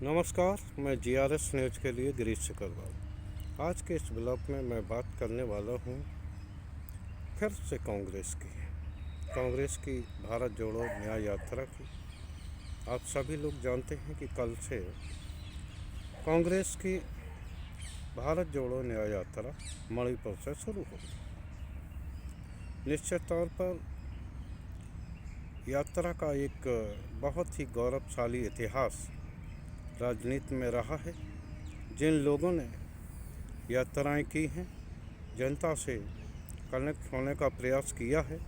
नमस्कार, मैं GRS news के लिए गिरीश चक्रवाल। आज के इस ब्लॉग में मैं बात करने वाला हूँ फिर से कांग्रेस की भारत जोड़ो न्याय यात्रा की। आप सभी लोग जानते हैं कि कल से कांग्रेस की भारत जोड़ो न्याय यात्रा मणिपुर से शुरू होगी। निश्चित तौर पर यात्रा का एक बहुत ही गौरवशाली इतिहास राजनीति में रहा है। जिन लोगों ने यात्राएं की हैं, जनता से कनेक्ट होने का प्रयास किया है,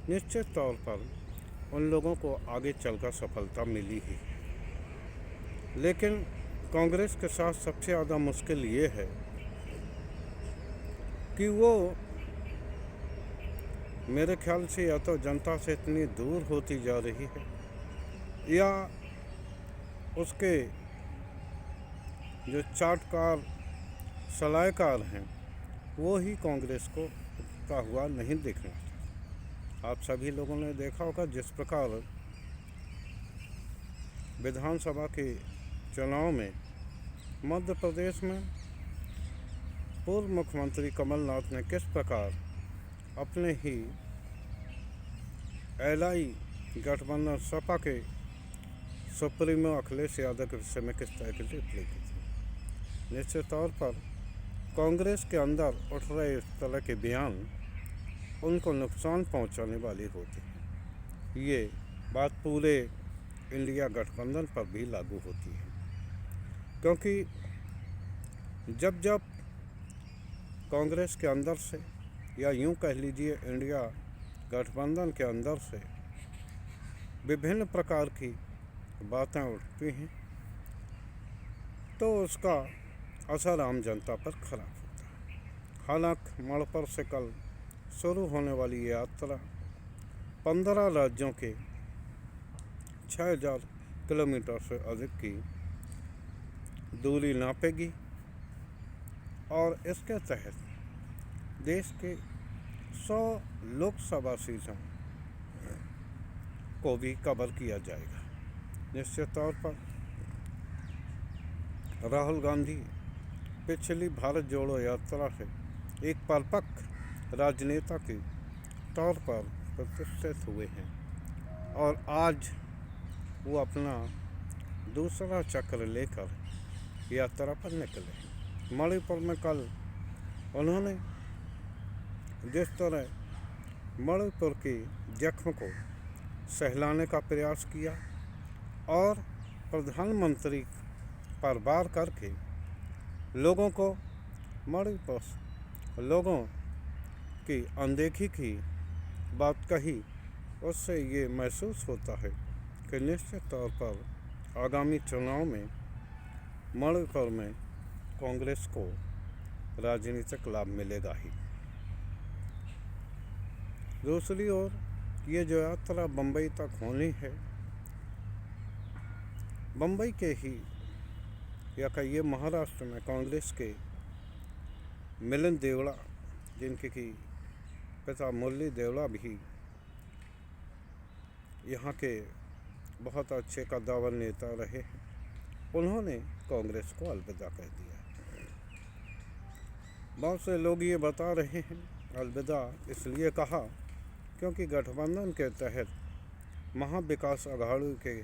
निश्चित तौर पर उन लोगों को आगे चलकर सफलता मिली ही है। लेकिन कांग्रेस के साथ सबसे ज़्यादा मुश्किल ये है कि वो मेरे ख्याल से या तो जनता से इतनी दूर होती जा रही है या उसके जो चाटकार सलाहकार हैं वो ही कांग्रेस को का हुआ नहीं देखना। आप सभी लोगों ने देखा होगा जिस प्रकार विधानसभा के चुनाव में मध्य प्रदेश में पूर्व मुख्यमंत्री कमलनाथ ने किस प्रकार अपने ही एलआई गठबंधन सपा के सुप्रीमो अखिलेश यादव के विषय में किस तरह की टिप्पणी की थी। निश्चित तौर पर कांग्रेस के अंदर उठ रहे इस तरह के बयान उनको नुकसान पहुंचाने वाली होती है। ये बात पूरे इंडिया गठबंधन पर भी लागू होती है, क्योंकि जब जब कांग्रेस के अंदर से या यूं कह लीजिए इंडिया गठबंधन के अंदर से विभिन्न प्रकार की बातें उठती हैं तो उसका असर आम जनता पर खराब होता है। हालांकि मणिपुर से कल शुरू होने वाली ये यात्रा 15 राज्यों के 6000 किलोमीटर से अधिक की दूरी नापेगी और इसके तहत देश के 100 लोकसभा सीटों को भी कवर किया जाएगा। निश्चित तौर पर राहुल गांधी पिछली भारत जोड़ो यात्रा से एक परिपक्व राजनेता के तौर पर प्रतिष्ठित हुए हैं और आज वो अपना दूसरा चक्र लेकर यात्रा पर निकले। मणिपुर में कल उन्होंने जिस तरह मणिपुर के जख्म को सहलाने का प्रयास किया और प्रधानमंत्री पर वार करके लोगों को मणिपुर लोगों की अनदेखी की बात कही, उससे ये महसूस होता है कि निश्चित तौर पर आगामी चुनाव में मणिपुर में कांग्रेस को राजनीतिक लाभ मिलेगा ही। दूसरी ओर ये जो यात्रा बम्बई तक होनी है, बम्बई के ही या कहिए महाराष्ट्र में कांग्रेस के मिलिंद देवड़ा, जिनके की पिता मुरली देवड़ा भी यहाँ के बहुत अच्छे कद्दावर नेता रहे हैं, उन्होंने कांग्रेस को अलविदा कह दिया। बहुत से लोग ये बता रहे हैं अलविदा इसलिए कहा क्योंकि गठबंधन के तहत महाविकास अघाड़ी के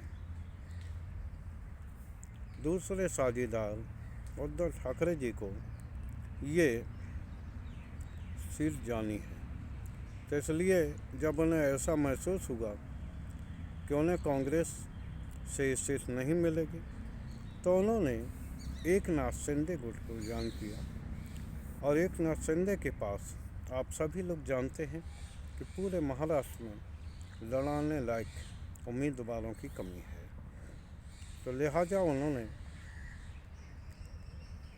दूसरे साझेदार उद्धव ठाकरे जी को ये सीट जानी है। तो इसलिए जब उन्हें ऐसा महसूस हुआ कि उन्हें कांग्रेस से सीट नहीं मिलेगी तो उन्होंने एकनाथ शिंदे गुट को ज्वाइन किया और एकनाथ शिंदे के पास आप सभी लोग जानते हैं कि पूरे महाराष्ट्र में लड़ाने लायक उम्मीदवारों की कमी है। तो लिहाजा उन्होंने,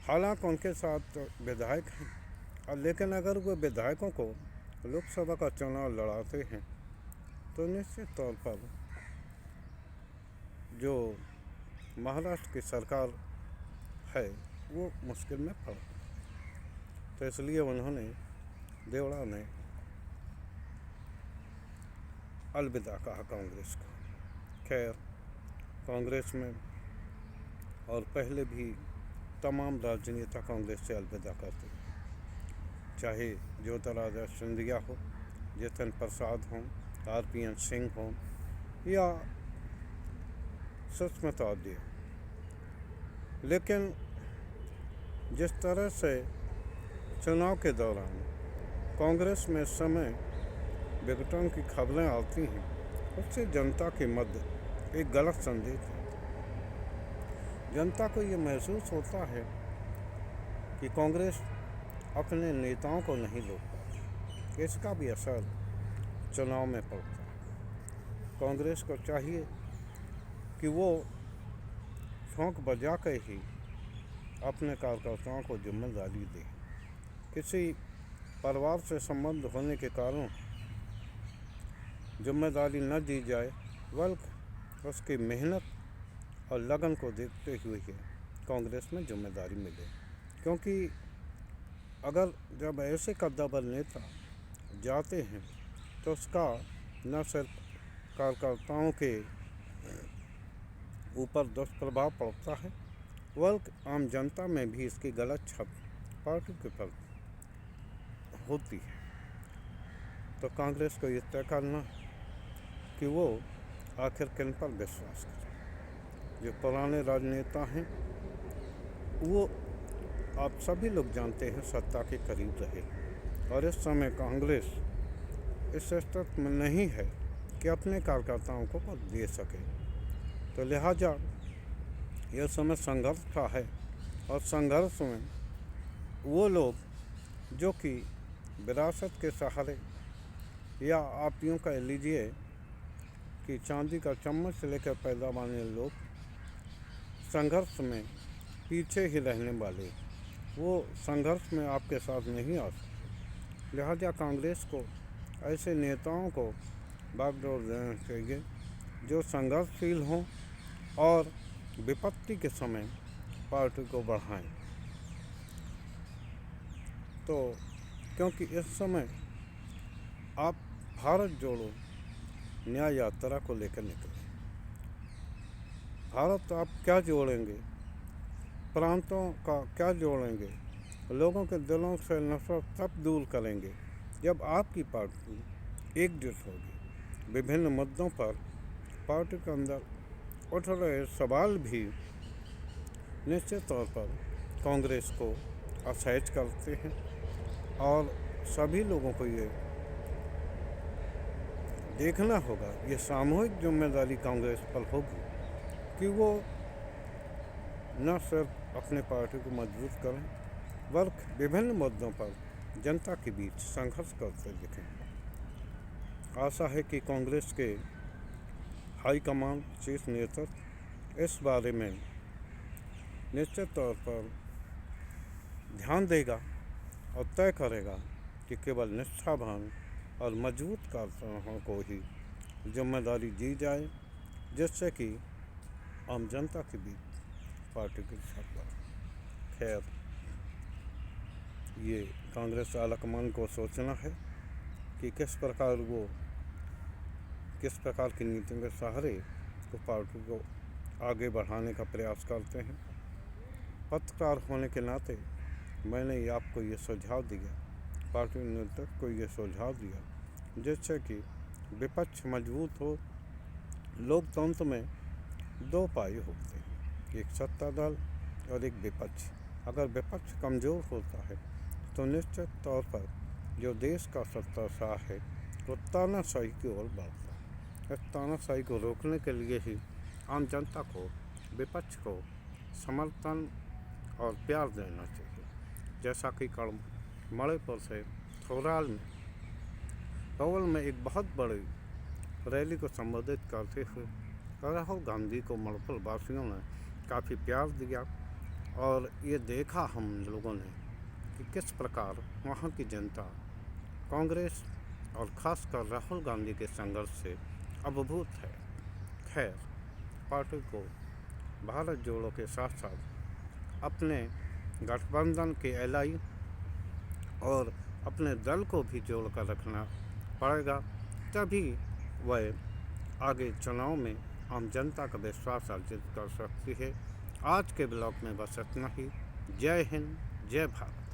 हालांकि उनके साथ विधायक हैं, लेकिन अगर वो विधायकों को लोकसभा का चुनाव लड़ाते हैं तो निश्चित तौर पर जो महाराष्ट्र की सरकार है वो मुश्किल में पड़। तो इसलिए उन्होंने देवड़ा ने अलविदा कहा कांग्रेस को। खैर, कांग्रेस में और पहले भी तमाम राजनेता कांग्रेस से अलविदा करते, चाहे ज्योतिरादित्य सिंधिया हो, जितिन प्रसाद हों, RPN सिंह हों या सुष्मिता देव। लेकिन जिस तरह से चुनाव के दौरान कांग्रेस में समय विघटन की खबरें आती हैं, उससे जनता के मध्य एक गलत संदेश है। जनता को ये महसूस होता है कि कांग्रेस अपने नेताओं को नहीं रोक पाती। इसका भी असर चुनाव में पड़ता है। कांग्रेस को चाहिए कि वो ठोंक बजा कर ही अपने कार्यकर्ताओं को जिम्मेदारी दे। किसी परिवार से संबंध होने के कारण जिम्मेदारी न दी जाए, बल्कि उसकी मेहनत और लगन को देखते हुए ही कांग्रेस में जिम्मेदारी मिले। क्योंकि अगर जब ऐसे कद्दावर नेता जाते हैं तो उसका न सिर्फ कार्यकर्ताओं के ऊपर दुष्प्रभाव पड़ता है, बल्कि आम जनता में भी इसकी गलत छप पार्टी के प्रति होती है। तो कांग्रेस को ये तय करना है कि वो आखिर किन पर विश्वास करे। जो पुराने राजनेता हैं वो आप सभी लोग जानते हैं सत्ता के करीब रहे, और इस समय कांग्रेस इस स्थिति में नहीं है कि अपने कार्यकर्ताओं को पद दे सके। तो लिहाजा यह समय संघर्ष का है, और संघर्ष में वो लोग जो कि विरासत के सहारे, या आप यूँ कह लीजिए कि चांदी का चम्मच से लेकर पैदा वाले लोग, संघर्ष में पीछे ही रहने वाले, वो संघर्ष में आपके साथ नहीं आ सकते। लिहाजा कांग्रेस को ऐसे नेताओं को बागडोर देना चाहिए जो संघर्षशील हों और विपत्ति के समय पार्टी को बढ़ाएं। तो क्योंकि इस समय आप भारत जोड़ो न्याय यात्रा को लेकर निकले। भारत आप क्या जोड़ेंगे, प्रांतों का क्या जोड़ेंगे, लोगों के दिलों से नफरत तब दूर करेंगे जब आपकी पार्टी एकजुट होगी। विभिन्न मुद्दों पर पार्टी के अंदर उठ रहे सवाल भी निश्चित तौर पर कांग्रेस को असहज करते हैं, और सभी लोगों को ये देखना होगा, ये सामूहिक जिम्मेदारी कांग्रेस पर होगी कि वो न सिर्फ अपने पार्टी को मजबूत करें, बल्कि विभिन्न मुद्दों पर जनता के बीच संघर्ष करते दिखें। आशा है कि कांग्रेस के हाईकमान, शीर्ष नेतृत्व इस बारे में निश्चित तौर पर ध्यान देगा और तय करेगा कि केवल निष्ठावान और मजबूत कार्यकर्ताओं को ही जिम्मेदारी दी जाए, जिससे कि आम जनता के बीच पार्टी की सत्ता। खैर, ये कांग्रेस आलाकमान को सोचना है कि किस प्रकार की नीतियों के सहारे तो पार्टी को आगे बढ़ाने का प्रयास करते हैं। पत्रकार होने के नाते मैंने आपको ये सुझाव दिया, पार्टी नेतृत्व को ये सुझाव दिया, जिससे कि विपक्ष मजबूत हो। लोकतंत्र में दो पाये होते हैं, एक सत्ता दल और एक विपक्ष। अगर विपक्ष कमज़ोर होता है तो निश्चित तौर पर जो देश का सत्ताशाह है वो तानाशाही की ओर बढ़ता है। इस तानाशाही को रोकने के लिए ही आम जनता को, विपक्ष को समर्थन और प्यार देना चाहिए। जैसा कि कल मणिपुर से थोराल में एक बहुत बड़ी रैली को संबोधित करते हुए राहुल गांधी को मणिपुर वासियों ने काफ़ी प्यार दिया, और ये देखा हम लोगों ने कि किस प्रकार वहाँ की जनता कांग्रेस और ख़ासकर राहुल गांधी के संघर्ष से अभिभूत है। खैर, पार्टी को भारत जोड़ो के साथ साथ अपने गठबंधन के एलआई और अपने दल को भी जोड़कर रखना पड़ेगा, तभी वह आगे चुनाव में आम जनता का विश्वास अर्जित कर सकती है आज के ब्लॉग में बस इतना ही। जय हिंद, जय भारत।